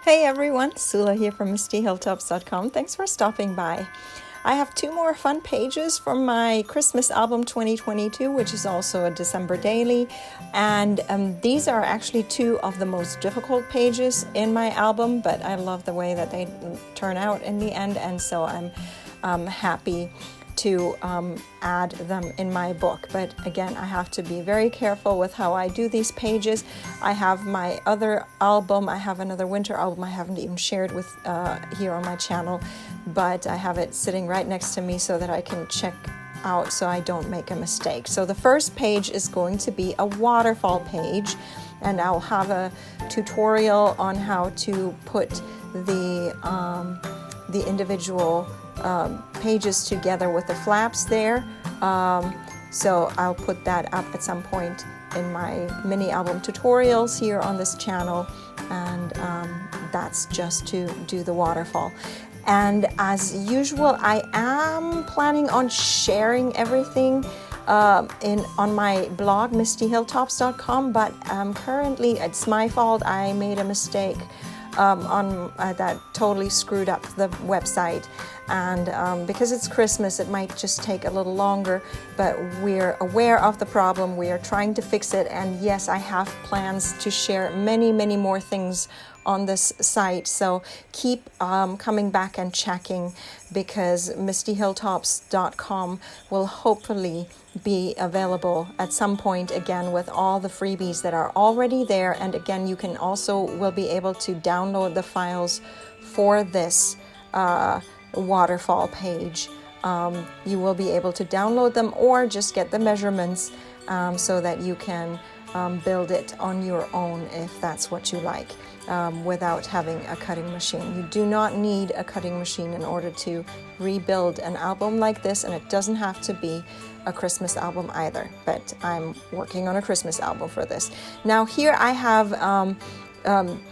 Hey everyone, Sula here from MistyHilltops.com. Thanks for stopping by. I have two more fun pages from my Christmas album 2022, which is also a December daily. And these are actually two of the most difficult pages in my album, but I love the way that they turn out in the end. And so I'm happy to add them in my book. But again, I have to be very careful with how I do these pages. I have my other album, I have another winter album I haven't even shared with here on my channel, but I have it sitting right next to me so that I can check out so I don't make a mistake. So the first page is going to be a waterfall page, and I'll have a tutorial on how to put the individual pages together with the flaps there. So I'll put that up at some point in my mini album tutorials here on this channel, and that's just to do the waterfall. And as usual, I am planning on sharing everything on my blog MistyHilltops.com, but currently it's my fault. I made a mistake that totally screwed up the website, and because it's Christmas it might just take a little longer, but we're aware of the problem. We are trying to fix it, and yes, I have plans to share many more things on this site, so keep coming back and checking, because MistyHilltops.com will hopefully be available at some point again with all the freebies that are already there. And again, you can also will be able to download the files for this waterfall page. You will be able to download them or just get the measurements so that you can build it on your own if that's what you like, without having a cutting machine. You do not need a cutting machine in order to rebuild an album like this, and it doesn't have to be a Christmas album either, but I'm working on a Christmas album for this. Now here I have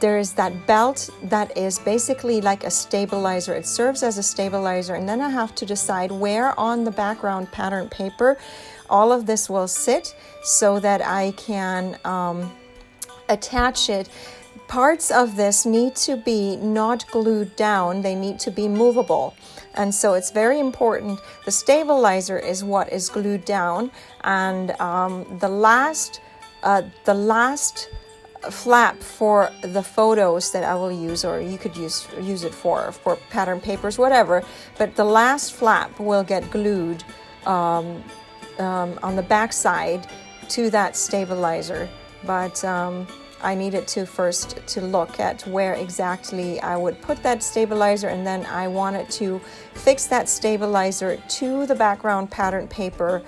there is that belt that is basically like a stabilizer. It serves as a stabilizer, and then I have to decide where on the background pattern paper all of this will sit so that I can attach it. Parts of this need to be not glued down, they need to be movable. And so it's very important. The stabilizer is what is glued down, and the last flap for the photos that I will use, or you could use it for pattern papers, whatever, but the last flap will get glued on the back side to that stabilizer. But I needed to first to look at where exactly I would put that stabilizer, and then I wanted to fix that stabilizer to the background pattern paper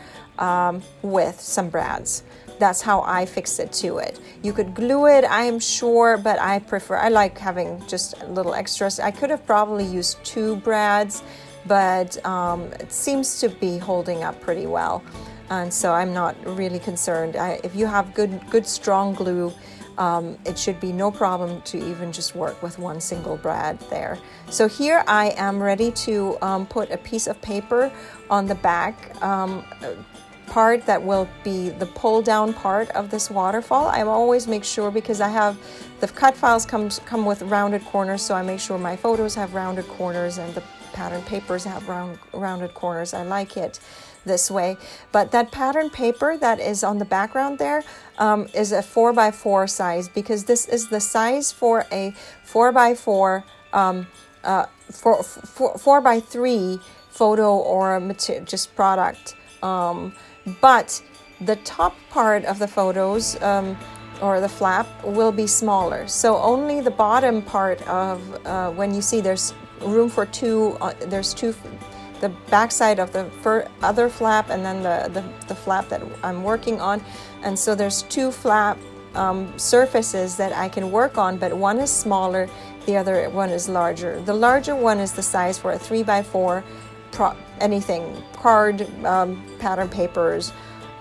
with some brads. That's how I fix it to it. You could glue it, I am sure, but I like having just little extras. I could have probably used 2 brads, but it seems to be holding up pretty well, and so I'm not really concerned. If you have good strong glue, it should be no problem to even just work with one single brad there. So here I am ready to put a piece of paper on the back part that will be the pull down part of this waterfall. I always make sure, because I have the cut files come with rounded corners, so I make sure my photos have rounded corners and the pattern papers have rounded corners. I like it this way. But that pattern paper that is on the background there is a 4x4 size, because this is the size for a 4x4 4x3 photo or just product. But the top part of the photos or the flap will be smaller. So only the bottom part of when you see there's room for 2, there's 2, the backside of the other flap, and then the flap that I'm working on. And so there's 2 flap surfaces that I can work on, but one is smaller, the other one is larger. The larger one is the size for a 3x4 anything, card, pattern papers,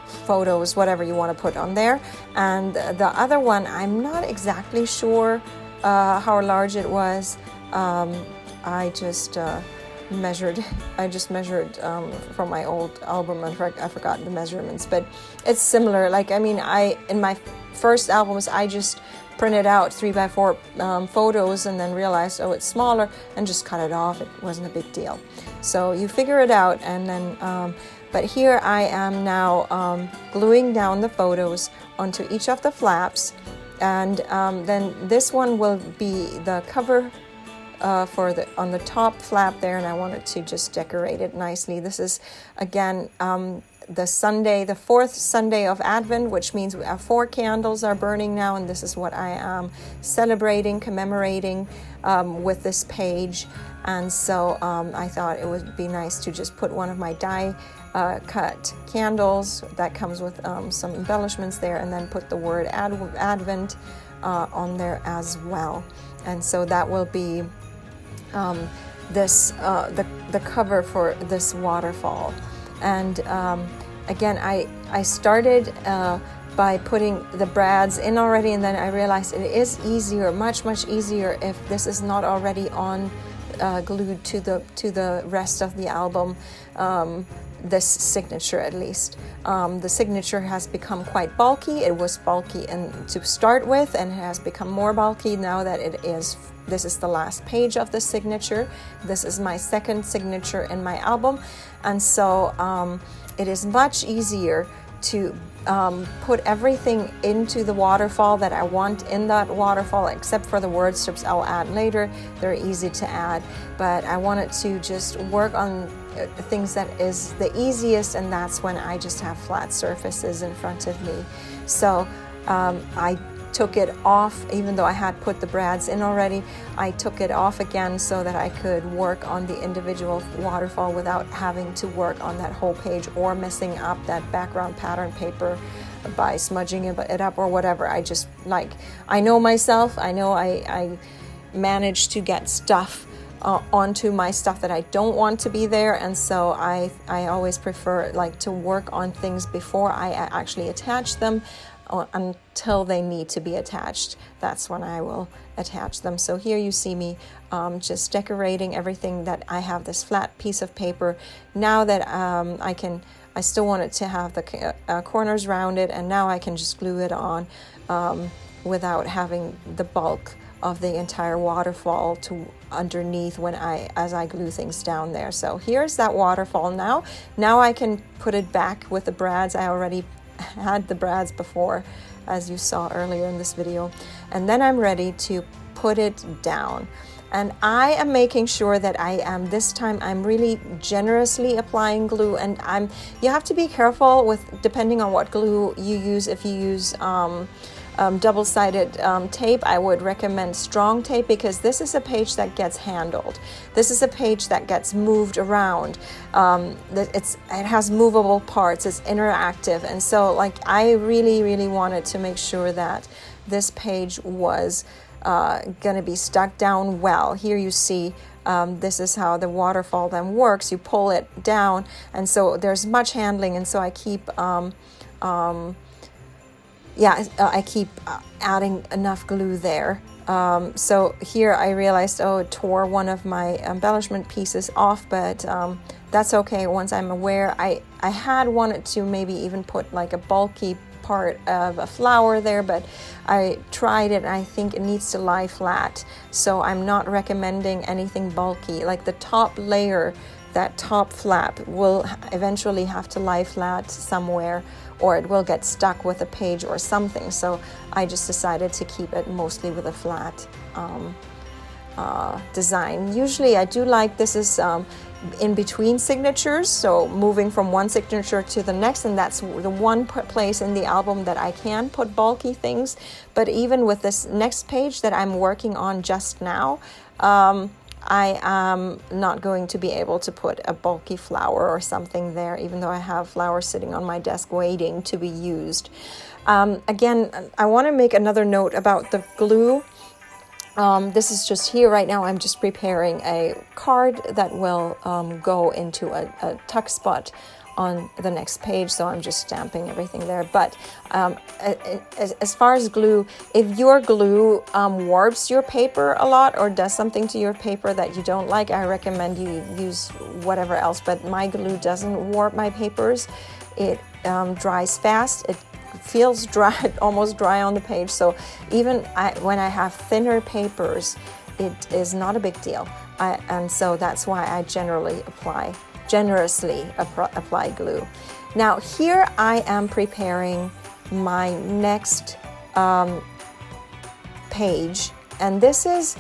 photos, whatever you want to put on there. And the other one, I'm not exactly sure how large it was. I just measured from my old album, and I forgot the measurements, but it's similar. Like, I mean, in my first albums, I just printed out 3x4 photos and then realized, oh, it's smaller, and just cut it off. It wasn't a big deal. So you figure it out, and then but here I am now gluing down the photos onto each of the flaps, and then this one will be the cover for on the top flap there, and I wanted to just decorate it nicely. This is again the fourth Sunday of Advent, which means we have 4 candles are burning now, and this is what I am celebrating, commemorating with this page. And so I thought it would be nice to just put one of my die cut candles that comes with some embellishments there, and then put the word Advent on there as well. And so that will be the cover for this waterfall. And again, I started by putting the brads in already, and then I realized it is easier, much easier, if this is not already on glued to the rest of the album. This signature, at least. The signature has become quite bulky. It was bulky to start with, and it has become more bulky now that this is the last page of the signature. This is my second signature in my album, and so it is much easier to put everything into the waterfall that I want in that waterfall, except for the word strips I'll add later. They're easy to add, but I wanted to just work on things that is the easiest, and that's when I just have flat surfaces in front of me. So I took it off, even though I had put the brads in already. I took it off again so that I could work on the individual waterfall without having to work on that whole page or messing up that background pattern paper by smudging it up or whatever. I just I know myself. I know I managed to get stuff onto my stuff that I don't want to be there, and so I always prefer to work on things before I actually attach them, until they need to be attached. That's when I will attach them. So here you see me just decorating everything that I have this flat piece of paper. Now that I still want it to have the corners rounded, and now I can just glue it on without having the bulk of the entire waterfall to underneath as I glue things down there. So here's that waterfall now. Now I can put it back with the brads. I already had the brads before, as you saw earlier in this video, and then I'm ready to put it down. And I am making sure that this time I'm really generously applying glue, and you have to be careful with, depending on what glue you use. If you use double-sided tape, I would recommend strong tape, because this is a page that gets handled. This is a page that gets moved around. It has movable parts. It's interactive, and so I really wanted to make sure that this page was going to be stuck down well. Here you see this is how the waterfall then works. You pull it down, and so there's much handling, and so I keep I keep adding enough glue there. So here I realized, it tore one of my embellishment pieces off, but that's okay. Once I'm aware, I had wanted to maybe even put a bulky part of a flower there, but I tried it and I think it needs to lie flat. So I'm not recommending anything bulky. The top layer, that top flap, will eventually have to lie flat somewhere, or it will get stuck with a page or something. So I just decided to keep it mostly with a flat design. Usually I do this is in between signatures, so moving from one signature to the next, and that's the one place in the album that I can put bulky things. But even with this next page that I'm working on just now, I am not going to be able to put a bulky flower or something there, even though I have flowers sitting on my desk waiting to be used. Again, I want to make another note about the glue. This is just here right now. I'm just preparing a card that will go into a tuck spot on the next page, so I'm just stamping everything there. But as far as glue, if your glue warps your paper a lot or does something to your paper that you don't like, I recommend you use whatever else. But my glue doesn't warp my papers. It dries fast, it feels dry, almost dry on the page. So even when I have thinner papers, it is not a big deal. And so that's why I generously apply glue. Now here I am preparing my next page, and this is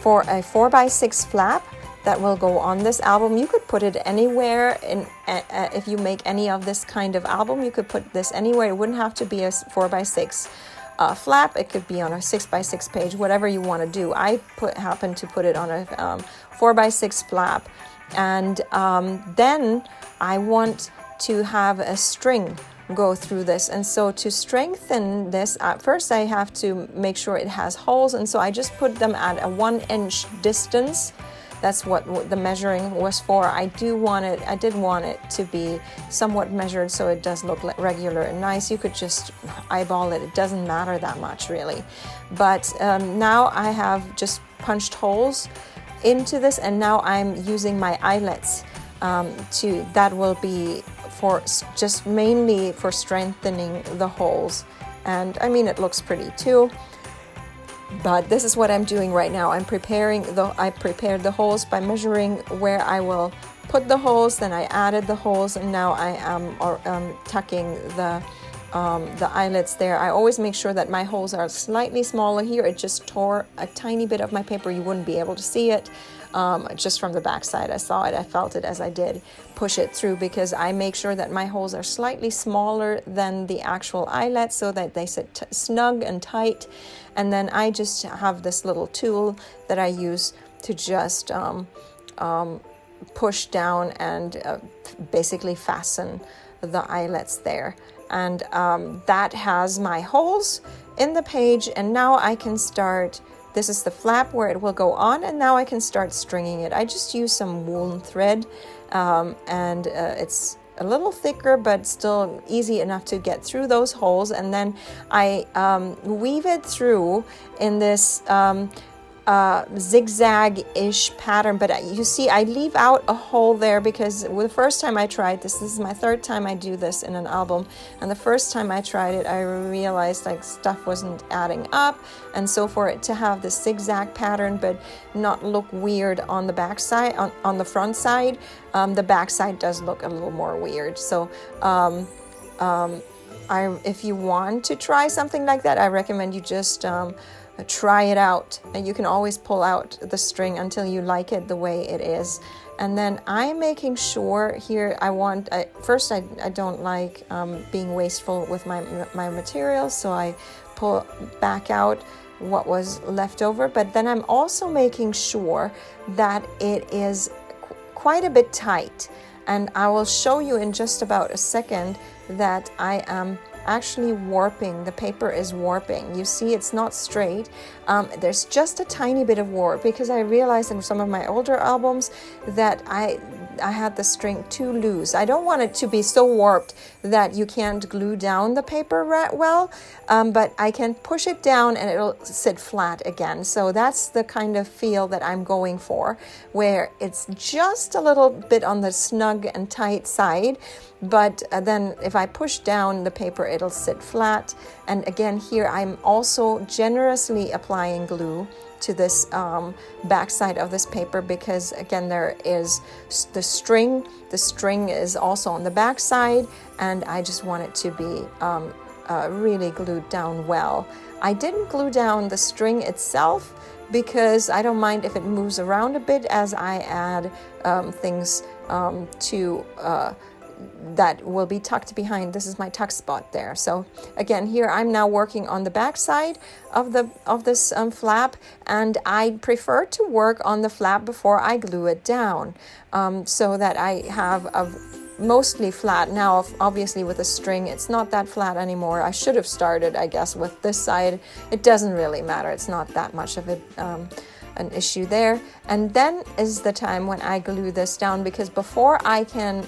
for a 4x6 flap that will go on this album. You could put it anywhere, if you make any of this kind of album, you could put this anywhere. It wouldn't have to be a 4x6 flap. It could be on a 6x6 page, whatever you want to do. I happen to put it on a 4x6 flap, and then I want to have a string go through this. And so to strengthen this, at first I have to make sure it has holes, and so I just put them at a 1-inch distance. That's what the measuring was for. I did want it to be somewhat measured so it does look regular and nice. You could just eyeball it. It doesn't matter that much really. But now I have just punched holes into this, and now I'm using my eyelets that will be for just mainly for strengthening the holes. And I mean, it looks pretty too. But this is what I'm doing right now. I prepared the holes by measuring where I will put the holes. Then I added the holes, and now I am tucking the eyelets there. I always make sure that my holes are slightly smaller here. It just tore a tiny bit of my paper. You wouldn't be able to see it. Just from the back side, I saw it. I felt it as I did push it through, because I make sure that my holes are slightly smaller than the actual eyelets so that they sit snug and tight. And then I just have this little tool that I use to just push down and basically fasten the eyelets there. And that has my holes in the page, and now I can start. This is the flap where it will go on, and now I can start stringing it. I just use some woolen thread, and it's a little thicker, but still easy enough to get through those holes. And then I weave it through in this zigzag-ish pattern. But you see, I leave out a hole there because the first time I tried this is my third time I do this in an album, and the first time I tried it, I realized like stuff wasn't adding up. And so for it to have this zigzag pattern but not look weird on the back side, on the front side, the back side does look a little more weird. So if you want to try something like that, I recommend you just try it out, and you can always pull out the string until you like it the way it is. And then I'm making sure here I don't like being wasteful with my materials, so I pull back out what was left over. But then I'm also making sure that it is quite a bit tight, and I will show you in just about a second that I am actually warping. The paper is warping. You see, it's not straight. There's just a tiny bit of warp, because I realized in some of my older albums that I had the string too loose. I don't want it to be so warped that you can't glue down the paper well, but I can push it down and it'll sit flat again. So that's the kind of feel that I'm going for, where it's just a little bit on the snug and tight side, but then if I push down the paper, it'll sit flat. And again, here I'm also generously applying glue to this back side of this paper, because again, there is the string is also on the back side, and I just want it to be really glued down well. I didn't glue down the string itself because I don't mind if it moves around a bit as I add things to that will be tucked behind. This is my tuck spot there. So again, here I'm now working on the back side of this flap, and I prefer to work on the flap before I glue it down, so that I have a mostly flat. Now obviously with a string it's not that flat anymore. I should have started, I guess, with this side. It doesn't really matter. It's not that much of an issue there. And then is the time when I glue this down, because before I can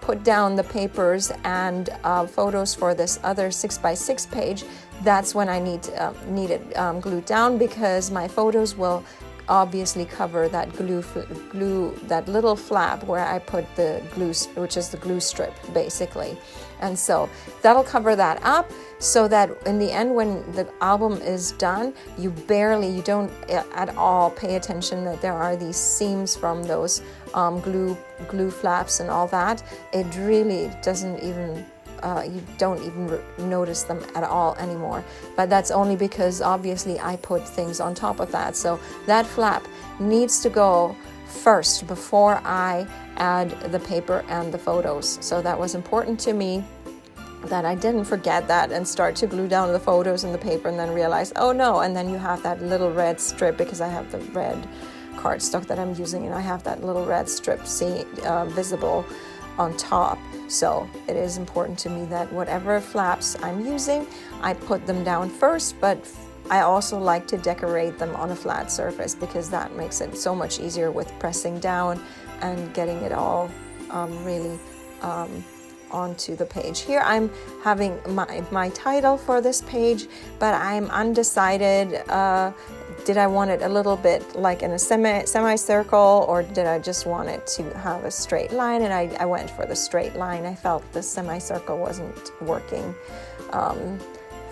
put down the papers and photos for this other 6x6 page, that's when I need it glued down, because my photos will obviously cover that glue, that little flap where I put the glue, which is the glue strip basically. And so that'll cover that up, so that in the end, when the album is done, you don't at all pay attention that there are these seams from those glue flaps and all that. It really doesn't even, you don't even notice them at all anymore. But that's only because obviously I put things on top of that. So that flap needs to go first before I add the paper and the photos. So that was important to me, that I didn't forget that and start to glue down the photos and the paper and then realize, oh no, and then you have that little red strip, because I have the red cardstock that I'm using, and I have that little red strip visible on top. So it is important to me that whatever flaps I'm using, I put them down first, but I also like to decorate them on a flat surface, because that makes it so much easier with pressing down and getting it all really onto the page. Here I'm having my title for this page, but I'm undecided. Did I want it a little bit like in a semicircle, or did I just want it to have a straight line? And I went for the straight line. I felt the semicircle wasn't working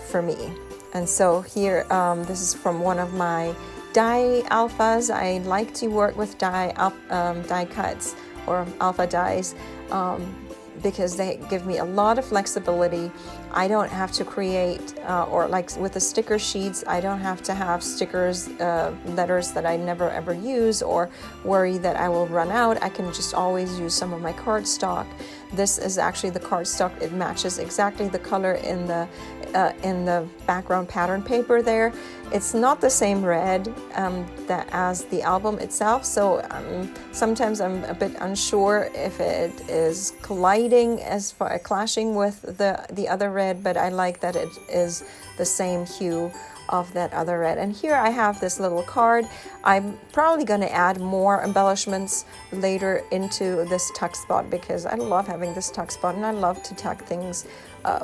for me. And so here, this is from one of my die alphas. I like to work with die cuts or alpha dies, because they give me a lot of flexibility. I don't have to create, or like with the sticker sheets, I don't have to have stickers, letters that I never ever use, or worry that I will run out. I can just always use some of my cardstock. This is actually the cardstock. It matches exactly the color in the background pattern paper there. It's not the same red as the album itself, so sometimes I'm a bit unsure if it is colliding clashing with the other red, but I like that it is the same hue of that other red. And here I have this little card. I'm probably going to add more embellishments later into this tuck spot, because I love having this tuck spot, and I love to tuck things,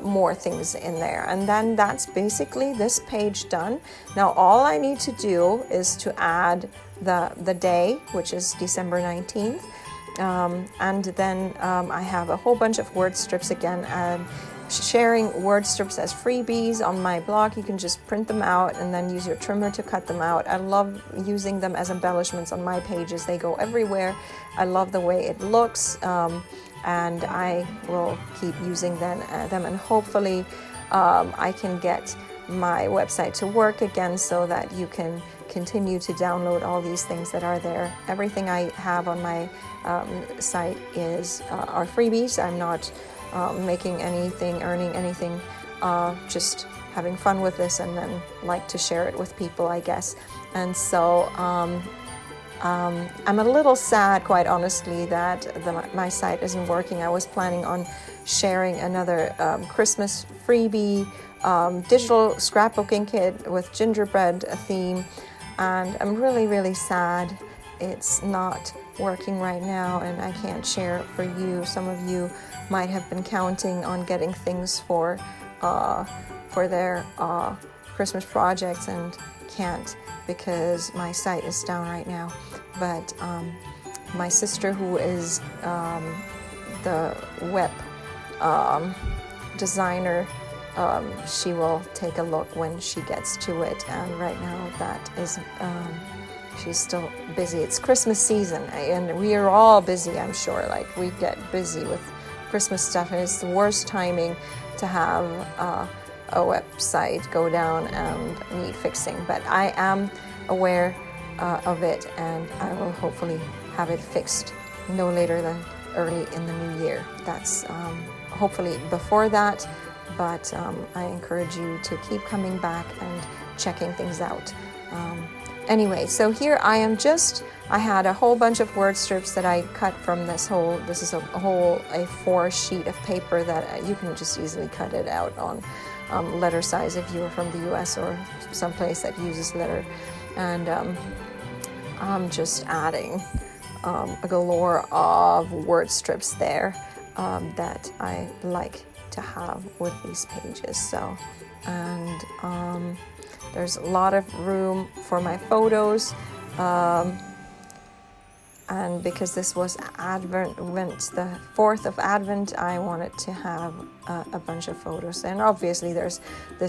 more things in there. And then that's basically this page done. Now all I need to do is to add the day, which is December 19th. And then I have a whole bunch of word strips again. Sharing word strips as freebies on my blog. You can just print them out and then use your trimmer to cut them out. I love using them as embellishments on my pages. They go everywhere. I love the way it looks, and I will keep using them, and hopefully I can get my website to work again, so that you can continue to download all these things that are there. Everything I have on my site are freebies. I'm not making anything, earning anything, just having fun with this, and then like to share it with people, I guess. And so I'm a little sad, quite honestly, that my site isn't working. I was planning on sharing another Christmas freebie digital scrapbooking kit with gingerbread theme, and I'm really, really sad it's not working right now, and I can't share it for you. Some of you might have been counting on getting things for their Christmas projects and can't, because my site is down right now. But my sister, who is the web designer, she will take a look when she gets to it, and right now that is she's still busy. It's Christmas season, and we are all busy, I'm sure. Like, we get busy with Christmas stuff, and it's the worst timing to have a website go down and need fixing. But I am aware of it, and I will hopefully have it fixed no later than early in the new year. That's hopefully before that, but I encourage you to keep coming back and checking things out. Anyway, so here I had a whole bunch of word strips that I cut from this is a 4 sheet of paper that you can just easily cut it out on letter size if you are from the US or someplace that uses letter. And I'm just adding a galore of word strips there that I like to have with these pages. So, and there's a lot of room for my photos. And because this was Advent, the 4th of Advent, I wanted to have a bunch of photos. And obviously this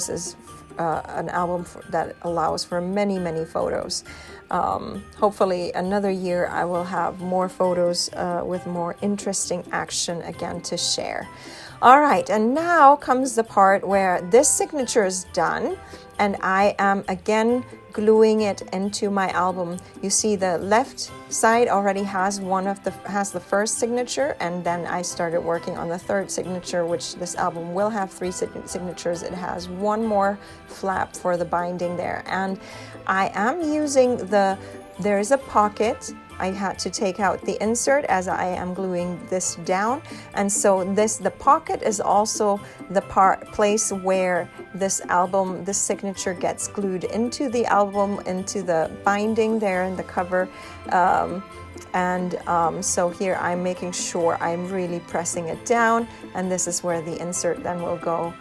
is an album that allows for many, many photos. Hopefully another year I will have more photos with more interesting action again to share. All right, and now comes the part where this signature is done, and I am again gluing it into my album. You see the left side already has the first signature, and then I started working on the third signature, which this album will have 3 signatures. It has one more flap for the binding there, and I am using there is a pocket. I had to take out the insert as I am gluing this down, and so the pocket is also the place where this signature gets glued into the album, into the binding there in the cover. So here I'm making sure I'm really pressing it down, and this is where the insert then will go.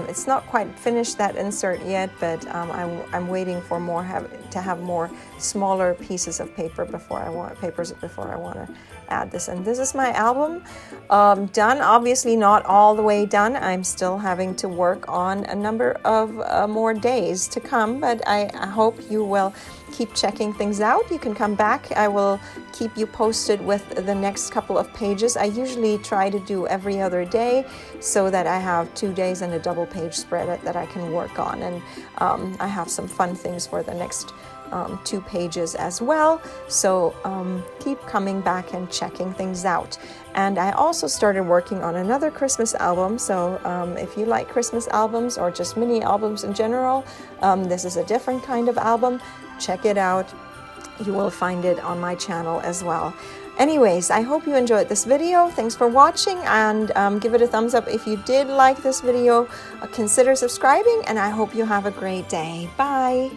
It's not quite finished, that insert yet, but I'm waiting for to have more smaller pieces of paper before I want to add this. And this is my album done. Obviously not all the way done. I'm still having to work on a number of more days to come, but I hope you will keep checking things out. You can come back. I will keep you posted with the next couple of pages. I usually try to do every other day so that I have 2 days and a double page spread that I can work on. And I have some fun things for the next 2 pages as well. So keep coming back and checking things out. And I also started working on another Christmas album. So if you like Christmas albums or just mini albums in general, this is a different kind of album. Check it out. You will find it on my channel as well. Anyways, I hope you enjoyed this video. Thanks for watching, and give it a thumbs up if you did like this video. Consider subscribing, and I hope you have a great day. Bye.